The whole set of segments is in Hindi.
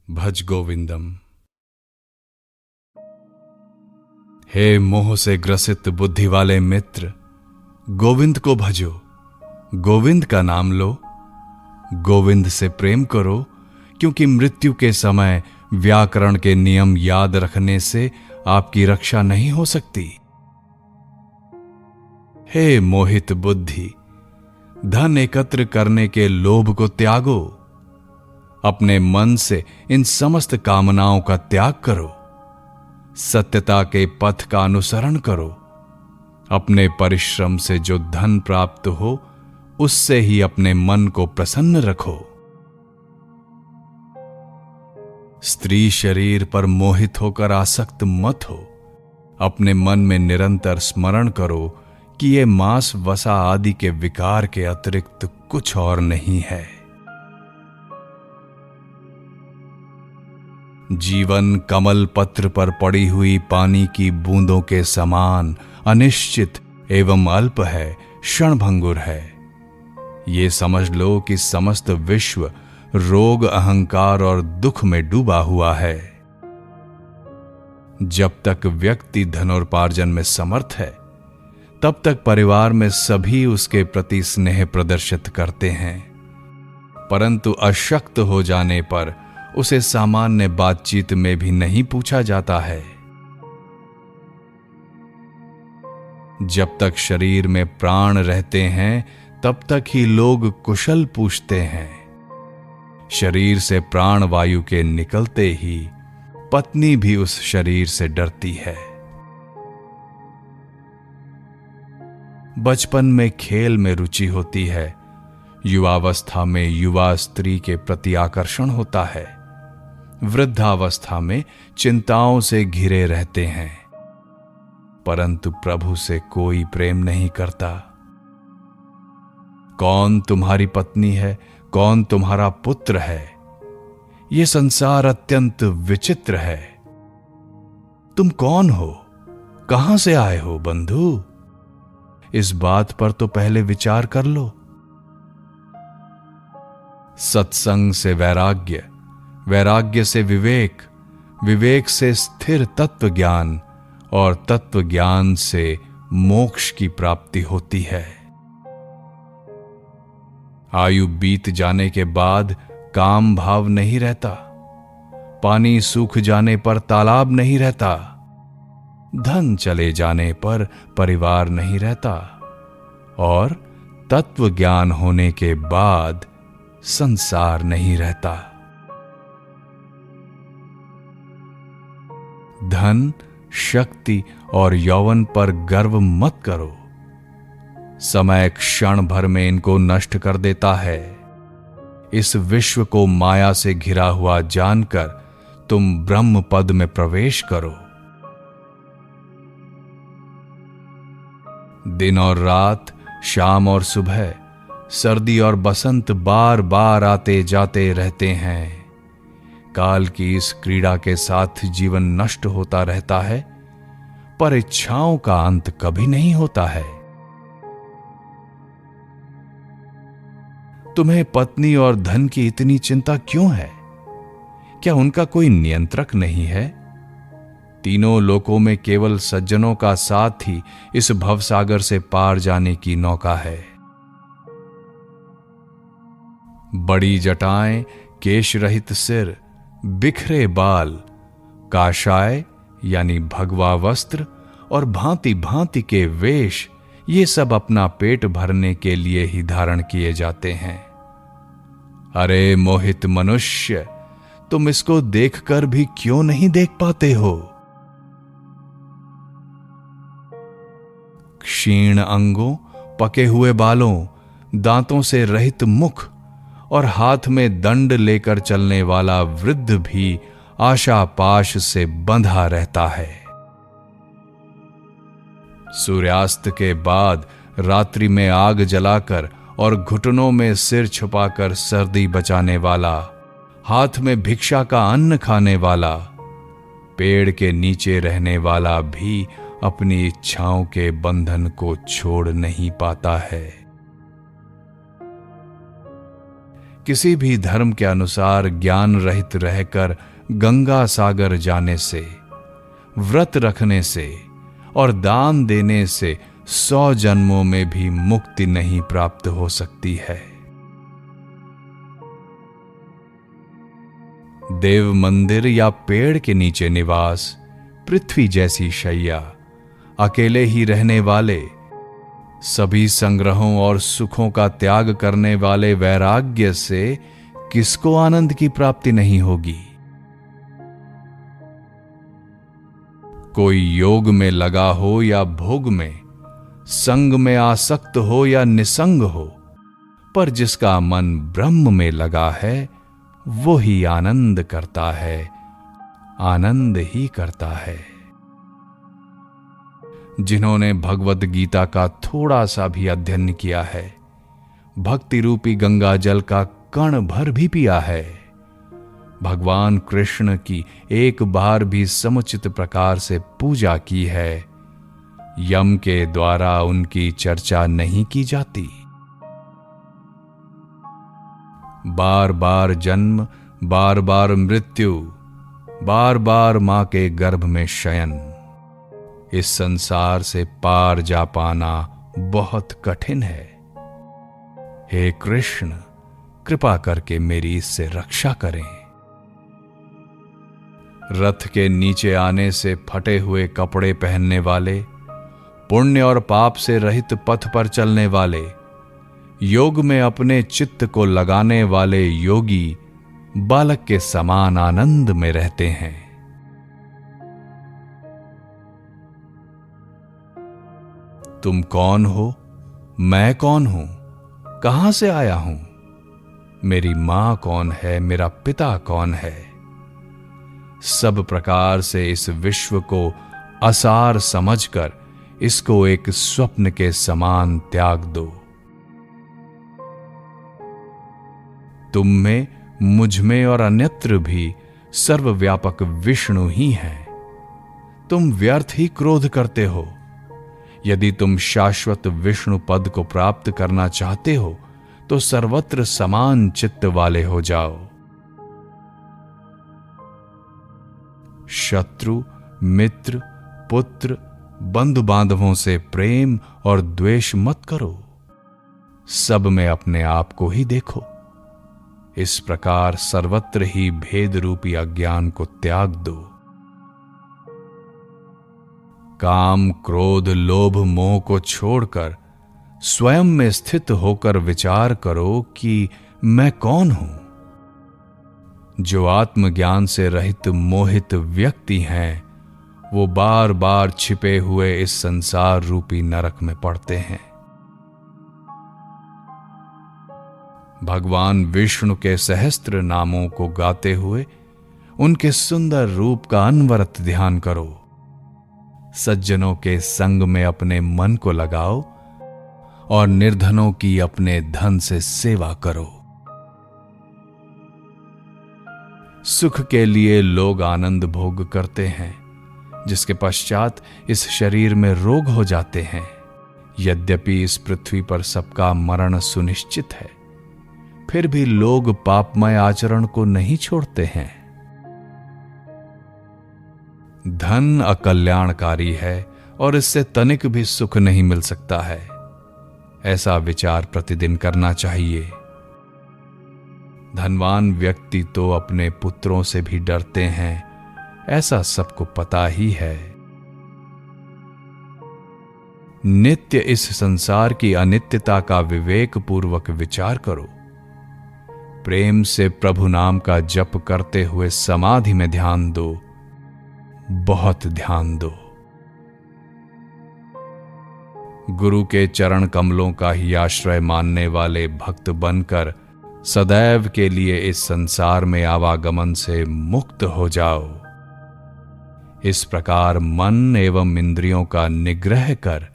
भज गोविंदम। हे मोह से ग्रसित बुद्धि वाले मित्र, गोविंद को भजो, गोविंद का नाम लो, गोविंद से प्रेम करो, क्योंकि मृत्यु के समय व्याकरण के नियम याद रखने से आपकी रक्षा नहीं हो सकती। हे मोहित बुद्धि, धन एकत्र करने के लोभ को त्यागो, अपने मन से इन समस्त कामनाओं का त्याग करो, सत्यता के पथ का अनुसरण करो, अपने परिश्रम से जो धन प्राप्त हो उससे ही अपने मन को प्रसन्न रखो। स्त्री शरीर पर मोहित होकर आसक्त मत हो, अपने मन में निरंतर स्मरण करो कि ये मांस वसा आदि के विकार के अतिरिक्त कुछ और नहीं है। जीवन कमल पत्र पर पड़ी हुई पानी की बूंदों के समान अनिश्चित एवं अल्प है, क्षणभंगुर है। ये समझ लो कि समस्त विश्व रोग, अहंकार और दुख में डूबा हुआ है। जब तक व्यक्ति धनोपार्जन में समर्थ है, तब तक परिवार में सभी उसके प्रति स्नेह प्रदर्शित करते हैं, परंतु अशक्त हो जाने पर उसे सामान्य बातचीत में भी नहीं पूछा जाता है। जब तक शरीर में प्राण रहते हैं तब तक ही लोग कुशल पूछते हैं। शरीर से प्राण वायु के निकलते ही पत्नी भी उस शरीर से डरती है। बचपन में खेल में रुचि होती है, युवावस्था में युवा स्त्री के प्रति आकर्षण होता है, वृद्धावस्था में चिंताओं से घिरे रहते हैं, परंतु प्रभु से कोई प्रेम नहीं करता। कौन तुम्हारी पत्नी है, कौन तुम्हारा पुत्र है, यह संसार अत्यंत विचित्र है। तुम कौन हो, कहां से आए हो बंधु? इस बात पर तो पहले विचार कर लो। सत्संग से वैराग्य, वैराग्य से विवेक, विवेक से स्थिर तत्व ज्ञान और तत्व ज्ञान से मोक्ष की प्राप्ति होती है। आयु बीत जाने के बाद काम भाव नहीं रहता, पानी सूख जाने पर तालाब नहीं रहता, धन चले जाने पर परिवार नहीं रहता, और तत्व ज्ञान होने के बाद संसार नहीं रहता। धन, शक्ति और यौवन पर गर्व मत करो, समय क्षण भर में इनको नष्ट कर देता है। इस विश्व को माया से घिरा हुआ जानकर तुम ब्रह्म पद में प्रवेश करो। दिन और रात, शाम और सुबह, सर्दी और बसंत बार बार आते जाते रहते हैं। काल की इस क्रीड़ा के साथ जीवन नष्ट होता रहता है, पर इच्छाओं का अंत कभी नहीं होता है। तुम्हें पत्नी और धन की इतनी चिंता क्यों है? क्या उनका कोई नियंत्रक नहीं है? तीनों लोकों में केवल सज्जनों का साथ ही इस भवसागर से पार जाने की नौका है। बड़ी जटाएं, केश रहित सिर, बिखरे बाल, काशाय यानी भगवा वस्त्र और भांति भांति के वेश, ये सब अपना पेट भरने के लिए ही धारण किए जाते हैं। अरे मोहित मनुष्य, तुम इसको देखकर भी क्यों नहीं देख पाते हो? क्षीण अंगों, पके हुए बालों, दांतों से रहित मुख और हाथ में दंड लेकर चलने वाला वृद्ध भी आशा पाश से बंधा रहता है। सूर्यास्त के बाद रात्रि में आग जलाकर और घुटनों में सिर छुपाकर सर्दी बचाने वाला, हाथ में भिक्षा का अन्न खाने वाला, पेड़ के नीचे रहने वाला भी अपनी इच्छाओं के बंधन को छोड़ नहीं पाता है। किसी भी धर्म के अनुसार ज्ञान रहित रहकर गंगा सागर जाने से, व्रत रखने से और दान देने से 100 जन्मों में भी मुक्ति नहीं प्राप्त हो सकती है। देव मंदिर या पेड़ के नीचे निवास, पृथ्वी जैसी शैया, अकेले ही रहने वाले, सभी संग्रहों और सुखों का त्याग करने वाले वैराग्य से किसको आनंद की प्राप्ति नहीं होगी। कोई योग में लगा हो या भोग में, संग में आसक्त हो या निसंग हो, पर जिसका मन ब्रह्म में लगा है वो ही आनंद करता है, आनंद ही करता है। जिन्होंने भगवद गीता का थोड़ा सा भी अध्ययन किया है, भक्ति रूपी गंगा जल का कण भर भी पिया है, भगवान कृष्ण की एक बार भी समुचित प्रकार से पूजा की है, यम के द्वारा उनकी चर्चा नहीं की जाती। बार बार जन्म, बार बार मृत्यु, बार बार मां के गर्भ में शयन, इस संसार से पार जा पाना बहुत कठिन है। हे कृष्ण, कृपा करके मेरी इससे रक्षा करें। रथ के नीचे आने से फटे हुए कपड़े पहनने वाले, पुण्य और पाप से रहित पथ पर चलने वाले, योग में अपने चित्त को लगाने वाले योगी बालक के समान आनंद में रहते हैं। तुम कौन हो? मैं कौन हूं? कहां से आया हूं? मेरी मां कौन है? मेरा पिता कौन है? सब प्रकार से इस विश्व को असार समझकर इसको एक स्वप्न के समान त्याग दो। तुम में, मुझ में और अन्यत्र भी सर्वव्यापक विष्णु ही हैं। तुम व्यर्थ ही क्रोध करते हो। यदि तुम शाश्वत विष्णु पद को प्राप्त करना चाहते हो तो सर्वत्र समान चित्त वाले हो जाओ। शत्रु, मित्र, पुत्र, बंधु बांधवों से प्रेम और द्वेष मत करो। सब में अपने आप को ही देखो। इस प्रकार सर्वत्र ही भेद रूपी अज्ञान को त्याग दो। काम, क्रोध, लोभ, मोह को छोड़कर स्वयं में स्थित होकर विचार करो कि मैं कौन हूं। जो आत्मज्ञान से रहित मोहित व्यक्ति हैं, वो बार बार छिपे हुए इस संसार रूपी नरक में पड़ते हैं। भगवान विष्णु के सहस्त्र नामों को गाते हुए उनके सुंदर रूप का अनवरत ध्यान करो। सज्जनों के संग में अपने मन को लगाओ और निर्धनों की अपने धन से सेवा करो। सुख के लिए लोग आनंद भोग करते हैं, जिसके पश्चात इस शरीर में रोग हो जाते हैं। यद्यपि इस पृथ्वी पर सबका मरण सुनिश्चित है, फिर भी लोग पापमय आचरण को नहीं छोड़ते हैं। धन अकल्याणकारी है और इससे तनिक भी सुख नहीं मिल सकता है। ऐसा विचार प्रतिदिन करना चाहिए। धनवान व्यक्ति तो अपने पुत्रों से भी डरते हैं, ऐसा सबको पता ही है। नित्य इस संसार की अनित्यता का विवेक पूर्वक विचार करो। प्रेम से प्रभु नाम का जप करते हुए समाधि में ध्यान दो, बहुत ध्यान दो। गुरु के चरण कमलों का ही आश्रय मानने वाले भक्त बनकर सदैव के लिए इस संसार में आवागमन से मुक्त हो जाओ। इस प्रकार मन एवं इंद्रियों का निग्रह कर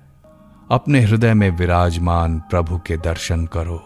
अपने हृदय में विराजमान प्रभु के दर्शन करो।